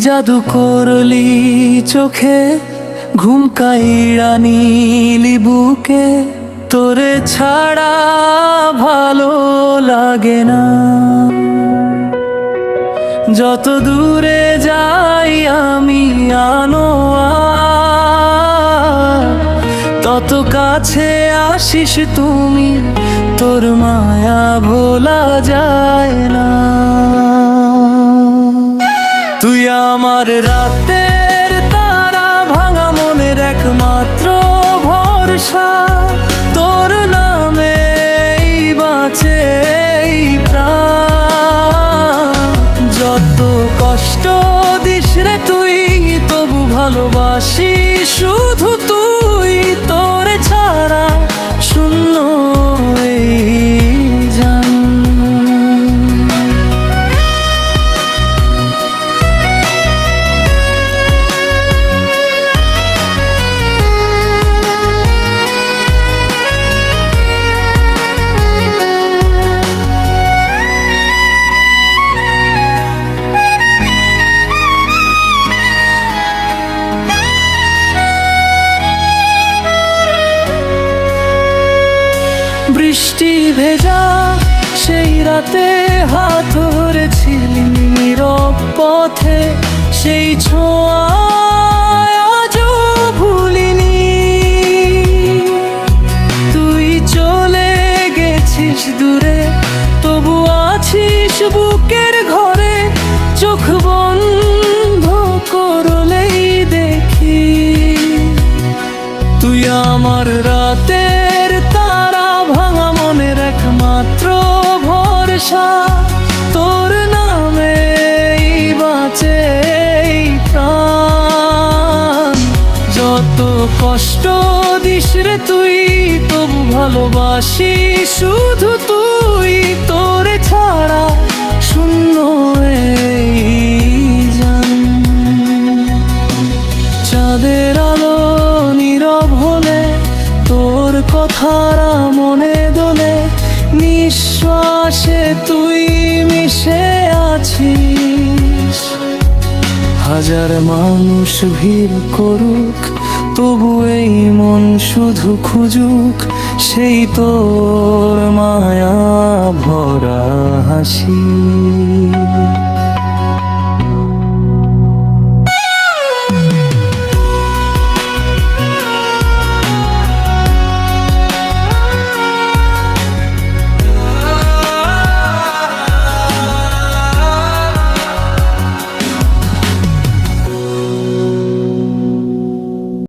জাদু করলি চোখে, ঘুম কাইড়া নিলি বুকে, তোরে ছাড়া ভালো লাগে না। যত দূরে যাই আমি আনোয়ার, তত কাছে আসিস তুমি, তোর মায়া ভোলা যায় না। তুই আমার রাতের তারা, ভাঙা মনের একমাত্র ভরসা, তোর নামে বাঁচে এই প্রাণ। যত কষ্ট দিস রে তুই, তবু ভালোবাসি শুধু তুই, তোরে ছাড়া শূন্য এই জান। বৃষ্টি ভেজা সেই রাতে হাত ধরেছিলি নীরব পথে, সেই ছোঁয়া আজও ভুলিনি। তুই চলে গেছিস দূরে, তবু আছিস বুকের ঘরে, চোখ বন্ধ করলেই দেখি তুই আমার রাতের তারা, ভাঙা মনের একমাত্র ভরসা, তোর নামে বাঁচে এই প্রাণ। যত কষ্ট দিস রে তুই, তবু ভালোবাসি শুধু তুই, তোরে ছাড়া শূন্য এই জান। চাঁদের আলো নীরব হলে, তোর কথারা মনে দোলে, নিঃশ্বাসে তুই মিশে আছিস। হাজার মানুষ ভিড় করুক, তবু এই মন শুধু খুঁজুক সেই তোর মায়া ভরা হাসি।